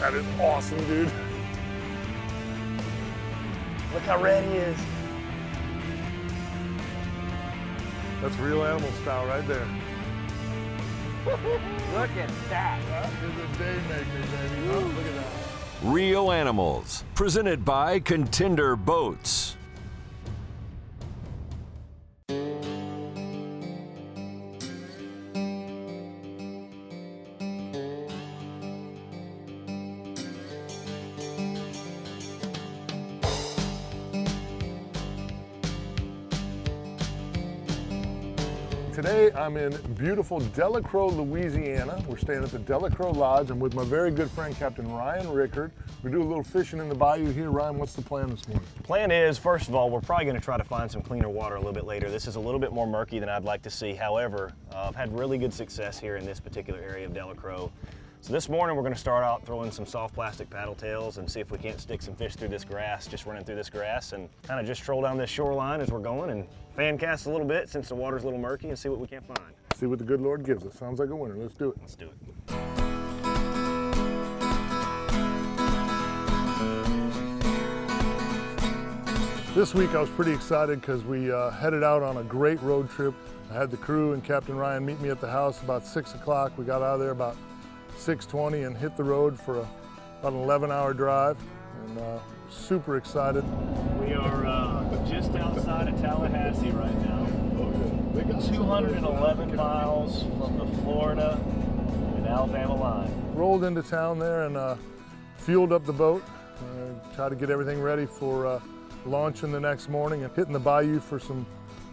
That is awesome, dude. Look how red he is. That's real animal style right there. Look at that. That is a day maker, baby. Oh, look at that. Real Animals, presented by Contender Boats. Today I'm in beautiful Delacroix, Louisiana. We're staying at the Delacroix Lodge. I'm with my very good friend, Captain Ryan Rickard. We do a little fishing in the bayou here. Ryan, what's the plan this morning? The plan is, first of all, we're probably going to try to find some cleaner water a little bit later. This is a little bit more murky than I'd like to see. However, I've had really good success here in this particular area of Delacroix. So this morning we're going to start out throwing some soft plastic paddle tails and see if we can't stick some fish through this grass, just running through this grass, and kind of just troll down this shoreline as we're going and fan cast a little bit since the water's a little murky and see what we can find. See what the good Lord gives us. Sounds like a winner. Let's do it. Let's do it. This week I was pretty excited because we headed out on a great road trip. I had the crew and Captain Ryan meet me at the house about 6 o'clock. We got out of there about 6:20 and hit the road for about an 11-hour drive, and super excited. We are just outside of Tallahassee right now. 211 miles from the Florida and Alabama line. Rolled into town there and fueled up the boat. Tried to get everything ready for launching the next morning and hitting the bayou for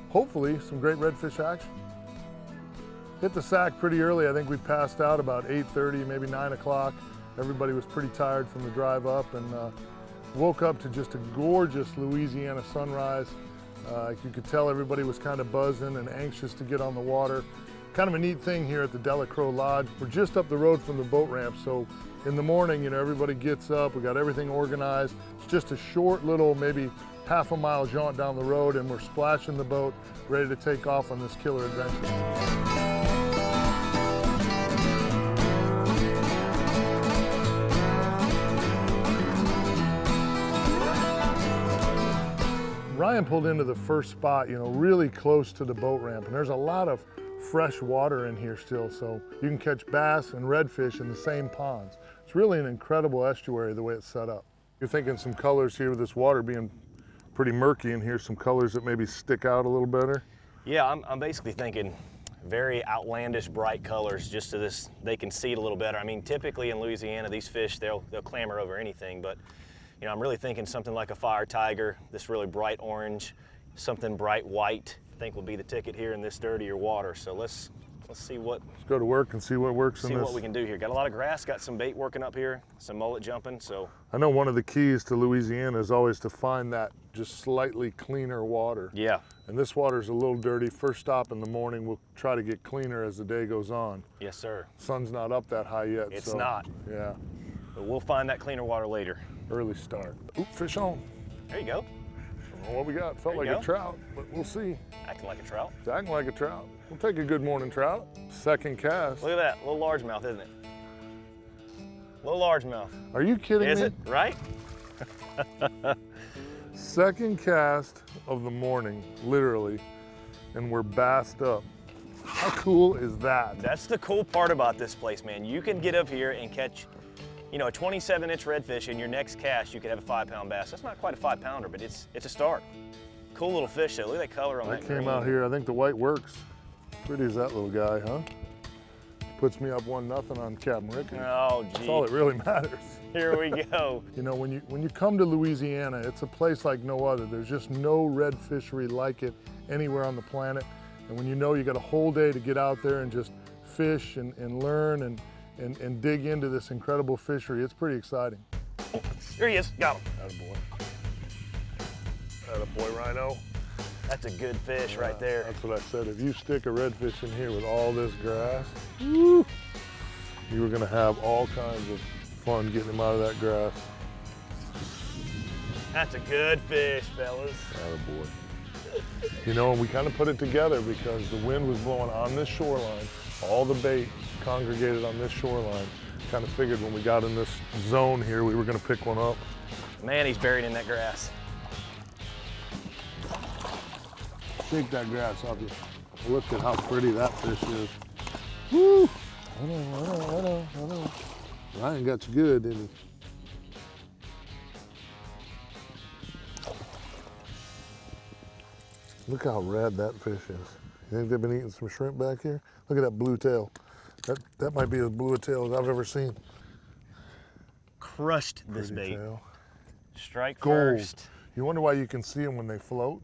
hopefully some great redfish action. Hit the sack pretty early. I think we passed out about 8:30, maybe 9 o'clock. Everybody was pretty tired from the drive up, and woke up to just a gorgeous Louisiana sunrise. You could tell everybody was kind of buzzing and anxious to get on the water. Kind of a neat thing here at the Delacroix Lodge. We're just up the road from the boat ramp, so in the morning, you know, everybody gets up, we got everything organized. It's just a short little, maybe half a mile jaunt down the road, and we're splashing the boat, ready to take off on this killer adventure. Ryan pulled into the first spot, you know, really close to the boat ramp, and there's a lot of fresh water in here still, so you can catch bass and redfish in the same ponds. It's really an incredible estuary the way it's set up. You're thinking some colors here with this water being pretty murky in here, some colors that maybe stick out a little better? Yeah, I'm basically thinking very outlandish bright colors, just so they can see it a little better. I mean, typically in Louisiana, these fish, they'll clamor over anything, but you know, I'm really thinking something like a fire tiger, this really bright orange, something bright white, I think will be the ticket here in this dirtier water. So let's see what. Let's go to work and see what works in this. See what we can do here. Got a lot of grass, got some bait working up here, some mullet jumping, so. I know one of the keys to Louisiana is always to find that just slightly cleaner water. Yeah. And this water's a little dirty. First stop in the morning, we'll try to get cleaner as the day goes on. Yes, sir. Sun's not up that high yet. It's not. Yeah. But we'll find that cleaner water later. Early start. Oop, fish on. There you go. I don't know what we got. Felt like a trout, but we'll see. Acting like a trout. It's acting like a trout. We'll take a good morning trout. Second cast. Look at that, little largemouth, isn't it? Little largemouth. Are you kidding me? Is it, right? Second cast of the morning, literally, and we're bassed up. How cool is that? That's the cool part about this place, man. You can get up here and catch, you know, a 27-inch redfish. In your next cast, you could have a 5-pound bass. That's not quite a 5-pounder, but it's a start. Cool little fish, though. Look at that color on that I came green. out here, I think the white works. Pretty as that little guy, huh? Puts me up 1-0 on Captain Rickard. Oh, gee. That's all that really matters. Here we go. You know, when you come to Louisiana, it's a place like no other. There's just no red fishery like it anywhere on the planet. And when you know you got a whole day to get out there and just fish and learn and dig into this incredible fishery, it's pretty exciting. Oh, here he is, got him. Attaboy. Attaboy, Rhino. That's a good fish right there. That's what I said. If you stick a redfish in here with all this grass, woo, you were gonna have all kinds of fun getting him out of that grass. That's a good fish, fellas. Attaboy. You know, and we kind of put it together because the wind was blowing on this shoreline. All the bait congregated on this shoreline. Kind of figured when we got in this zone here, we were gonna pick one up. Man, he's buried in that grass. Shake that grass off you. Look at how pretty that fish is. Woo! I know. Ryan got you good, didn't he? Look how red that fish is. You think they've been eating some shrimp back here? Look at that blue tail. That might be as blue a tail as I've ever seen. Crushed this Pretty bait. tail. Strike Gold. first. You wonder why you can see them when they float?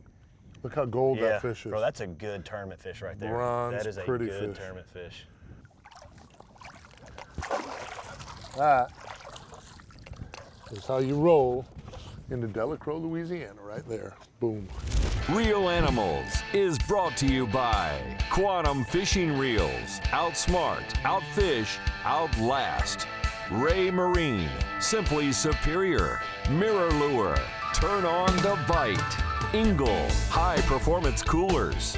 Look how gold Yeah, that fish is. bro, that's a good tournament fish right there. Bronze, that is a pretty good fish. tournament fish. That is how you roll into Delacroix, Louisiana, right there. Boom. Real Animals is brought to you by Quantum Fishing Reels. Outsmart, outfish, outlast. Ray Marine, simply superior. Mirror Lure, turn on the bite. Engel, high performance coolers.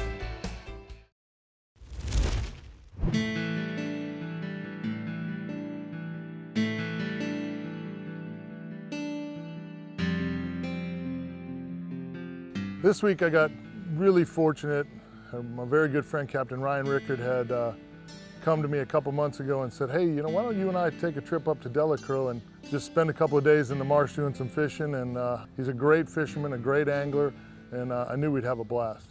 This week I got really fortunate. My very good friend, Captain Ryan Rickard, had come to me a couple months ago and said, hey, you know, why don't you and I take a trip up to Delacroix and just spend a couple of days in the marsh doing some fishing. And he's a great fisherman, a great angler, and I knew we'd have a blast.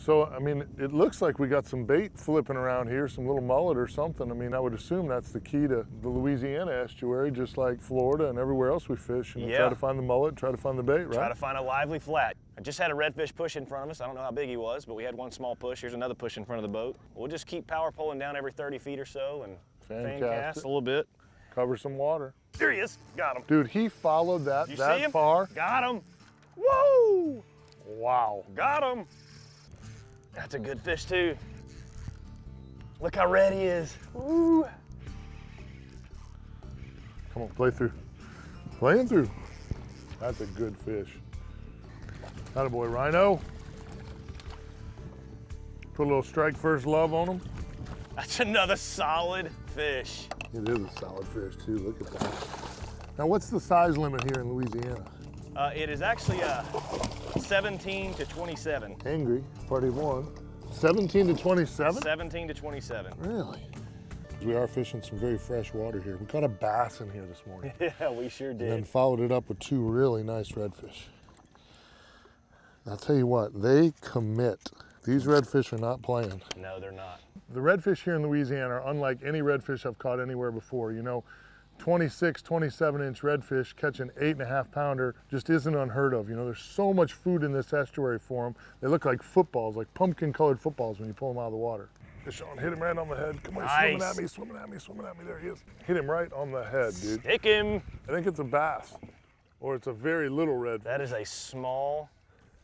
So, I mean, it looks like we got some bait flipping around here, some little mullet or something. I mean, I would assume that's the key to the Louisiana estuary, just like Florida and everywhere else we fish. And try to find the mullet, try to find the bait, right? Try to find a lively flat. I just had a redfish push in front of us. I don't know how big he was, but we had one small push. Here's another push in front of the boat. We'll just keep power pulling down every 30 feet or so and fan cast a little bit. Cover some water. There he is. Got him. Dude, he followed that far. Got him. Whoa! Wow. Got him. That's a good fish too. Look how red he is. Woo. Come on, play through. Playing through. That's a good fish. Attaboy, Rhino. Put a little strike first love on him. That's another solid fish. It is a solid fish too, look at that. Now what's the size limit here in Louisiana? It is actually 17 to 27. Angry, party one. 17 to 27? 17 to 27. Really? We are fishing some very fresh water here. We caught a bass in here this morning. Yeah, we sure did. And then followed it up with two really nice redfish. I'll tell you what, they commit. These redfish are not playing. No, they're not. The redfish here in Louisiana are unlike any redfish I've caught anywhere before. You know, 26, 27-inch redfish catching 8.5 pounder just isn't unheard of. You know, there's so much food in this estuary for them. They look like footballs, like pumpkin colored footballs when you pull them out of the water. Sean, hit him right on the head. Come on, nice. Swimming at me, swimming at me, swimming at me. There he is. Hit him right on the head, dude. Stick him. I think it's a bass, or it's a very little redfish. That is a small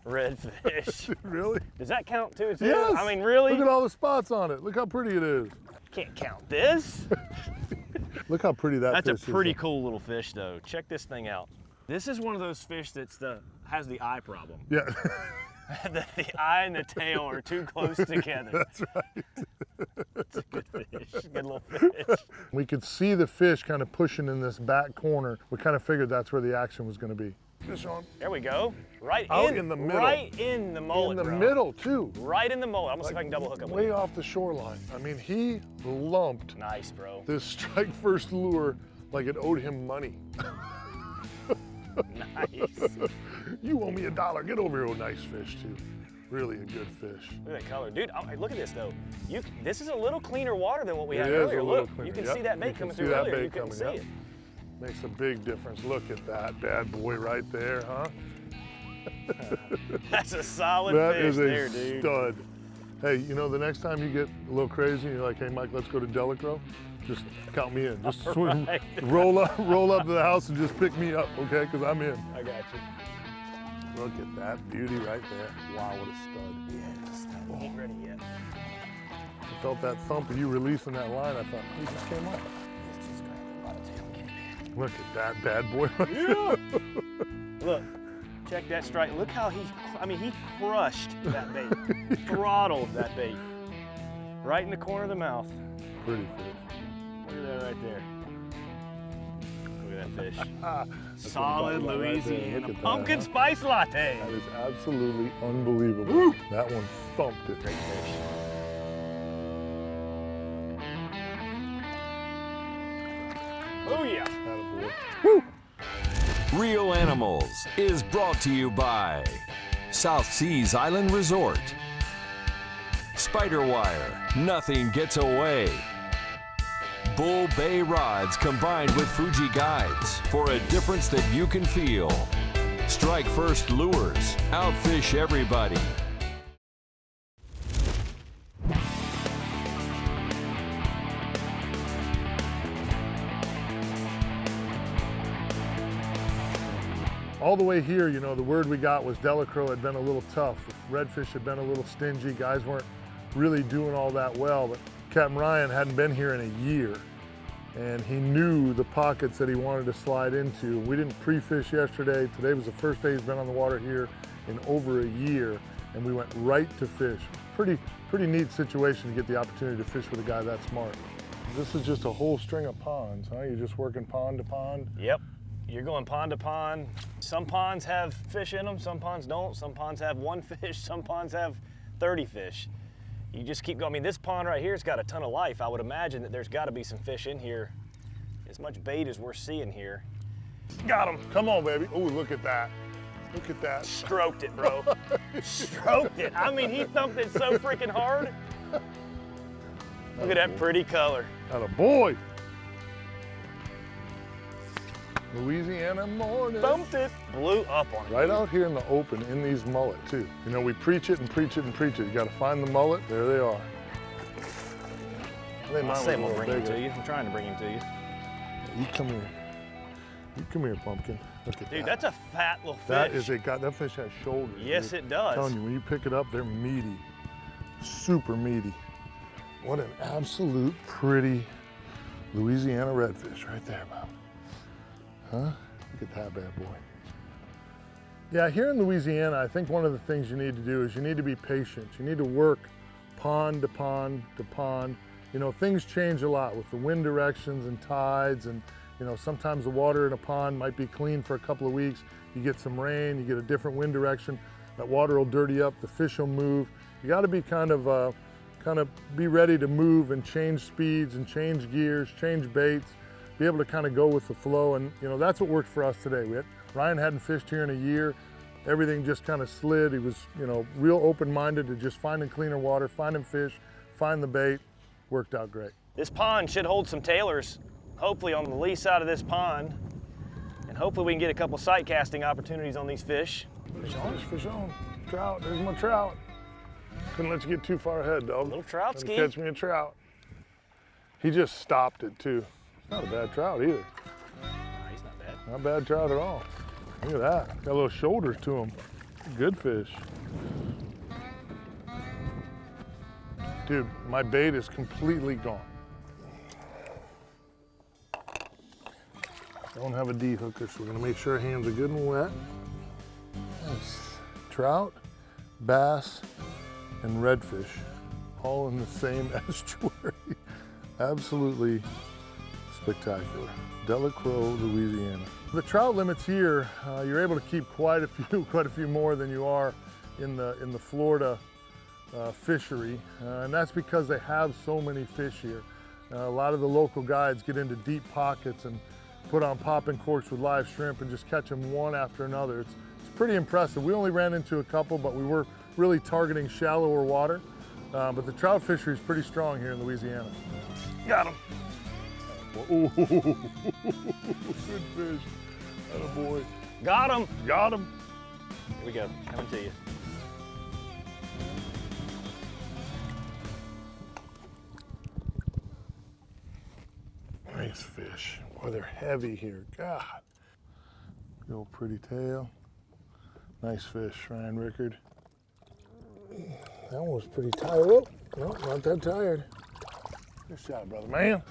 redfish. Really? Does that count too? Yes. I mean, really? Look at all the spots on it. Look how pretty it is. Can't count this. Look how pretty that That's fish is. a pretty cool little fish though. Check this thing out. This is one of those fish that's has the eye problem. Yeah. The eye and the tail are too close together. That's right. It's a good fish, good little fish. We could see the fish kind of pushing in this back corner. We kind of figured that's where the action was going to be. Fish on. There we go. Right Out in the middle. Right in the mullet, In the bro. middle too. Right in the mullet. I'm gonna see if I can double hook him. Way off the shoreline. I mean, he lumped Nice, bro. this strike first lure like it owed him money. Nice. You owe me $1. Get over here, oh nice fish too. Really a good fish. Look at that color. Dude, look at this though. This is a little cleaner water than what we had It is earlier. a little Look, cleaner. you can Yep. see that You bait can coming see through that earlier. bait You couldn't coming, see yep. it. Makes a big difference. Look at that bad boy right there, huh? That's a solid That fish is a there, dude. stud. Hey, you know, the next time you get a little crazy and you're like, hey, Mike, let's go to Delacroix, just count me in. Just swim, Right. roll up to the house and just pick me up, okay? Because I'm in. I got you. Look at that beauty right there. Wow, what a stud. Yeah, he ain't ready yet. I felt that thump of you releasing that line. I thought, he just came off. Look at that bad boy. Yeah. Look, check that strike. Look how he crushed that bait. Throttled that bait. Right in the corner of the mouth. Pretty fish. that right there. Look at that fish. That's Solid what I'm talking about right there. Louisiana Look at that, pumpkin huh? spice latte. That is absolutely unbelievable. Woo! That one thumped it. Great fish. Oh yeah. Attaboy. Real Animals is brought to you by South Seas Island Resort, Spiderwire, nothing gets away, Bull Bay Rods combined with Fuji Guides for a difference that you can feel, Strike First Lures, outfish everybody. All the way here, you know, the word we got was Delacroix had been a little tough. Redfish had been a little stingy. Guys weren't really doing all that well, but Captain Ryan hadn't been here in a year, and he knew the pockets that he wanted to slide into. We didn't pre-fish yesterday. Today was the first day he's been on the water here in over a year, and we went right to fish. Pretty neat situation to get the opportunity to fish with a guy that smart. This is just a whole string of ponds, huh? You're just working pond to pond? Yep. You're going pond to pond. Some ponds have fish in them, some ponds don't. Some ponds have 1 fish, some ponds have 30 fish. You just keep going. I mean, this pond right here has got a ton of life. I would imagine that there's got to be some fish in here. As much bait as we're seeing here. Got him. Come on, baby. Oh, look at that. Look at that. Stroked it, bro. Stroked it. I mean, he thumped it so freaking hard. Look at that pretty color. Attaboy. Louisiana morning. Thumped it. Blew up on it. Right out here in the open in these mullet too. You know, we preach it and preach it and preach it. You gotta find the mullet, there they are. I think I mine say was a we'll little bring him bigger. to you. I'm trying to bring him to you. You come here. You come here, pumpkin. Look at Dude, that. that's a fat little fish. That is that fish has shoulders. Yes, dude. it does. I'm telling you, when you pick it up, they're meaty. Super meaty. What an absolute pretty Louisiana redfish right there, Bob. Huh? Look at that bad boy. Yeah, here in Louisiana, I think one of the things you need to do is you need to be patient. You need to work pond to pond to pond. You know, things change a lot with the wind directions and tides, and you know, sometimes the water in a pond might be clean for a couple of weeks. You get some rain, you get a different wind direction, that water will dirty up, the fish will move. You got to be kind of be ready to move and change speeds and change gears, change baits, be able to kind of go with the flow. And you know, that's what worked for us today. Ryan hadn't fished here in a year. Everything just kind of slid. He was, you know, real open-minded to just finding cleaner water, finding fish, find the bait. Worked out great. This pond should hold some tailors, hopefully on the lee side of this pond. And hopefully we can get a couple sight casting opportunities on these fish. Fish on, fish on. Trout, there's my trout. Couldn't let you get too far ahead, dog. Little trout ski. Catch me a trout. He just stopped it too. Not a bad trout either. No, he's not bad. Not a bad trout at all. Look at that. Got little shoulders to him. Good fish. Dude, my bait is completely gone. Don't have a D hooker, so we're gonna make sure our hands are good and wet. Nice. Trout, bass, and redfish, all in the same estuary. Absolutely spectacular. Delacroix, Louisiana. The trout limits here, you're able to keep quite a few more than you are in the Florida fishery, and that's because they have so many fish here. A lot of the local guides get into deep pockets and put on popping corks with live shrimp and just catch them one after another. It's pretty impressive. We only ran into a couple, but we were really targeting shallower water. But the trout fishery is pretty strong here in Louisiana. Got him. Ooh, good fish. Attaboy. Got him. Got him. Here we go, coming to you. Nice fish. Boy, they're heavy here. God. Good old pretty tail. Nice fish, Ryan Rickard. That one was pretty tired. Oh, no, not that tired. Good shot, brother, man.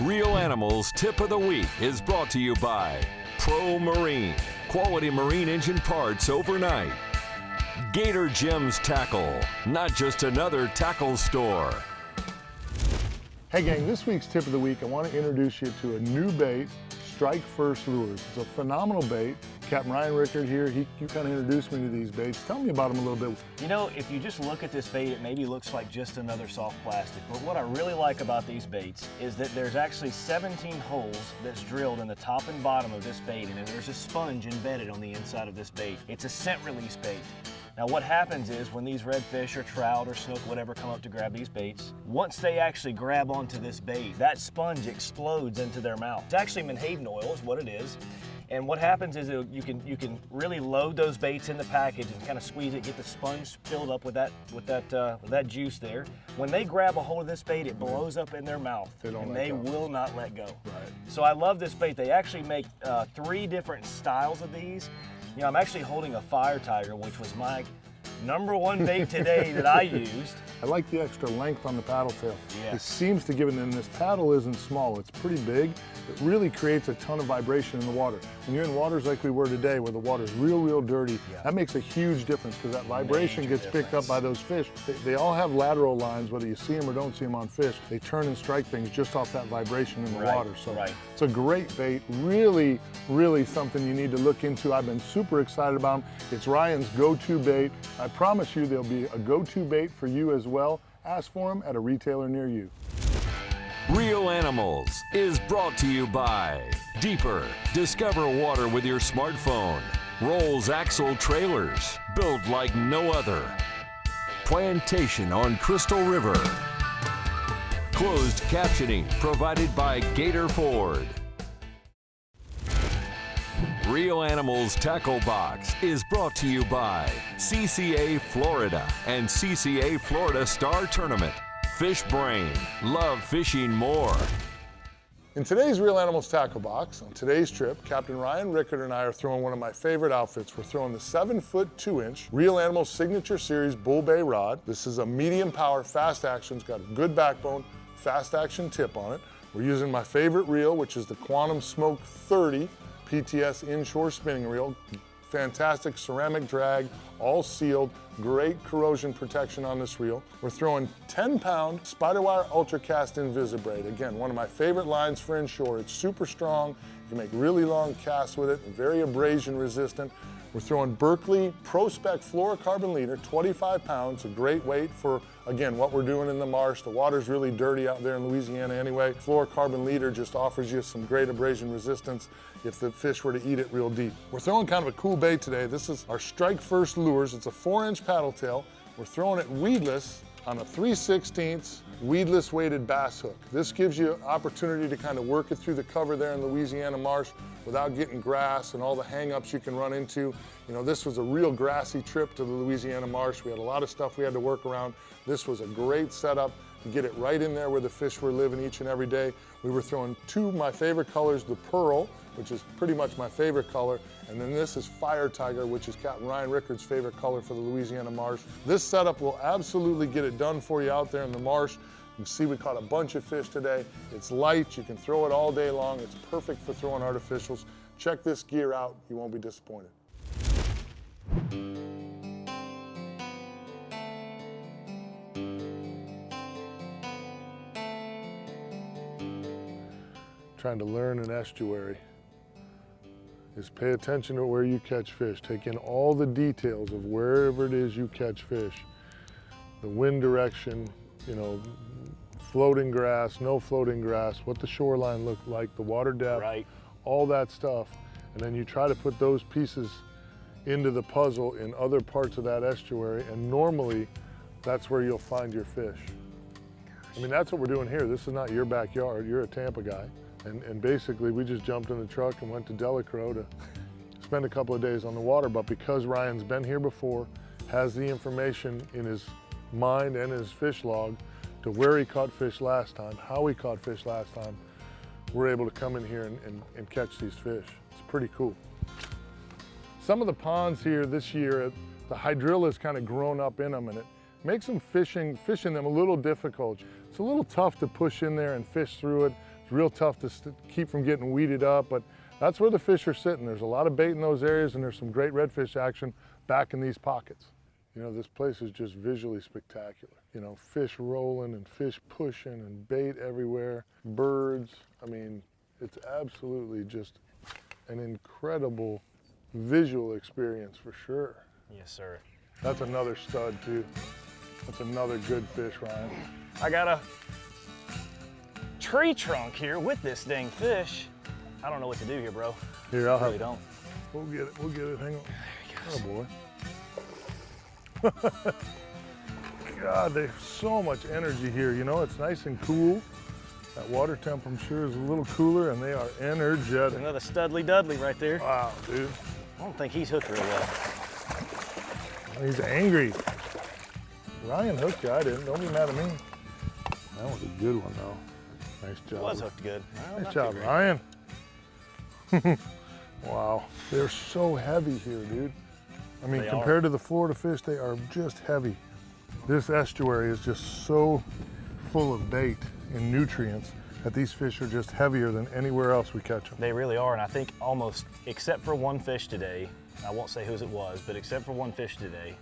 Real Animals Tip of the Week is brought to you by Pro Marine, quality marine engine parts overnight. Gator Gems Tackle, not just another tackle store. Hey gang, this week's tip of the week, I want to introduce you to a new bait, Strike First Lures. It's a phenomenal bait. Captain Ryan Rickard here, you kind of introduced me to these baits. Tell me about them a little bit. You know, if you just look at this bait, it maybe looks like just another soft plastic. But what I really like about these baits is that there's actually 17 holes that's drilled in the top and bottom of this bait, and there's a sponge embedded on the inside of this bait. It's a scent release bait. Now what happens is when these redfish or trout or snook, whatever, come up to grab these baits, once they actually grab onto this bait, that sponge explodes into their mouth. It's actually menhaden oil is what it is. And what happens is you can really load those baits in the package and kind of squeeze it, get the sponge filled up with that juice there. When they grab a hold of this bait, it blows up in their mouth, and they will not let go. Right. So I love this bait. They actually make 3 different styles of these. You know, I'm actually holding a Fire Tiger, which was my #1 bait today that I used. I like the extra length on the paddle tail. Yes. It seems to give it, and this paddle isn't small, it's pretty big. It really creates a ton of vibration in the water. When you're in waters like we were today, where the water's real dirty, that makes a huge difference because that vibration gets picked up by those fish. They all have lateral lines, whether you see them or don't see them on fish. They turn and strike things just off that vibration in the water. So it's a great bait, really something you need to look into. I've been super excited about them. It's Ryan's go-to bait. I promise you there'll be a go-to bait for you as well. Ask for them at a retailer near you. Real Animals is brought to you by Deeper. Discover water with your smartphone. Rolls Axle Trailers, built like no other. Plantation on Crystal River. Closed captioning provided by Gator Ford. Real Animals Tackle Box is brought to you by CCA Florida and CCA Florida Star Tournament. Fish Brain, love fishing more. In today's Real Animals Tackle Box, on today's trip, Captain Ryan Rickard and I are throwing one of my favorite outfits. We're throwing the 7-foot 2-inch Real Animals Signature Series Bull Bay rod. This is a medium power, fast action. It's got a good backbone, fast action tip on it. We're using my favorite reel, which is the Quantum Smoke 30 PTS inshore spinning reel. Fantastic ceramic drag, all sealed, great corrosion protection on this reel. We're throwing 10-pound Spiderwire Ultracast Invisibraid. Again, one of my favorite lines for inshore. It's super strong. You can make really long casts with it, very abrasion resistant. We're throwing Berkley Pro Spec fluorocarbon leader, 25 pounds, a great weight for, again, what we're doing in the marsh. The water's really dirty out there in Louisiana anyway. Fluorocarbon leader just offers you some great abrasion resistance if the fish were to eat it real deep. We're throwing kind of a cool bait today. This is our Strike First Lures. It's a 4-inch paddle tail. We're throwing it weedless on a 3/16 weedless weighted bass hook. This gives you an opportunity to kind of work it through the cover there in Louisiana marsh without getting grass and all the hang-ups you can run into. You know, this was a real grassy trip to the Louisiana marsh. We had a lot of stuff we had to work around. This was a great setup to get it right in there where the fish were living each and every day. We were throwing 2 of my favorite colors, the pearl, which is pretty much my favorite color, and then this is Fire Tiger, which is Captain Ryan Rickard's favorite color for the Louisiana marsh. This setup will absolutely get it done for you out there in the marsh. You can see we caught a bunch of fish today. It's light, you can throw it all day long. It's perfect for throwing artificials. Check this gear out, you won't be disappointed. Trying to learn an estuary is pay attention to where you catch fish. Take in all the details of wherever it is you catch fish. The wind direction, you know, floating grass, no floating grass, what the shoreline looked like, the water depth, all that stuff. And then you try to put those pieces into the puzzle in other parts of that estuary, and normally that's where you'll find your fish. I mean, that's what we're doing here. This is not your backyard. You're a Tampa guy. And basically, we just jumped in the truck and went to Delacroix to spend a couple of days on the water. But because Ryan's been here before, has the information in his mind and his fish log to where he caught fish last time, how he caught fish last time, we're able to come in here and catch these fish. It's pretty cool. Some of the ponds here this year, the hydrilla's kind of grown up in them, and it makes them fishing them a little difficult. It's a little tough to push in there and fish through it. It's real tough to keep from getting weeded up, but that's where the fish are sitting. There's a lot of bait in those areas, and there's some great redfish action back in these pockets. You know, this place is just visually spectacular. You know, fish rolling and fish pushing and bait everywhere, birds. I mean, it's absolutely just an incredible visual experience for sure. Yes, sir. That's another stud too. That's another good fish, Ryan. I got a tree trunk here with this dang fish. I don't know what to do here, bro. Here, I'll I really have. don't. We'll get it. We'll get it. Hang on. There he goes. Oh boy. God, there's so much energy here. You know, it's nice and cool. That water temp, I'm sure, is a little cooler, and they are energetic. Another Studley Dudley right there. Wow, dude. I don't think he's hooked real well. He's angry. Ryan hooked you. I didn't. Don't be mad at me. That was a good one, though. Nice job. He was hooked good. Well, Nice not job, too great. Ryan. Wow, they're so heavy here, dude. I mean, They compared to the Florida fish, they are just heavy. This estuary is just so full of bait and nutrients that these fish are just heavier than anywhere else we catch them. They really are, and I think almost, except for one fish today, I won't say whose it was, but except for one fish today,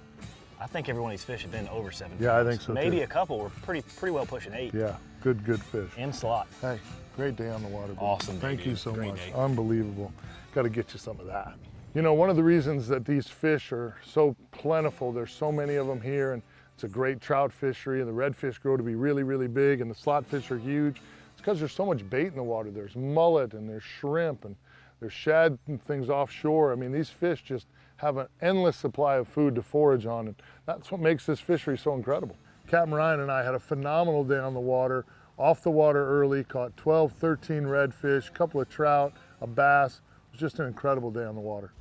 I think every one of these fish have been over 7 Yeah, I pounds. think so, Maybe too. a couple were pretty well pushing 8. Yeah, good fish. In slot. Hey, great day on the water, bro. Awesome day, Thank you dude. so Great much. day. Unbelievable. Got to get you some of that. You know, one of the reasons that these fish are so plentiful, there's so many of them here, and it's a great trout fishery, and the redfish grow to be really, really big, and the slot fish are huge. It's because there's so much bait in the water. There's mullet, and there's shrimp, and there's shad and things offshore. I mean, these fish just have an endless supply of food to forage on, and that's what makes this fishery so incredible. Capt. Ryan and I had a phenomenal day on the water, off the water early, caught 12, 13 redfish, a couple of trout, a bass. It was just an incredible day on the water.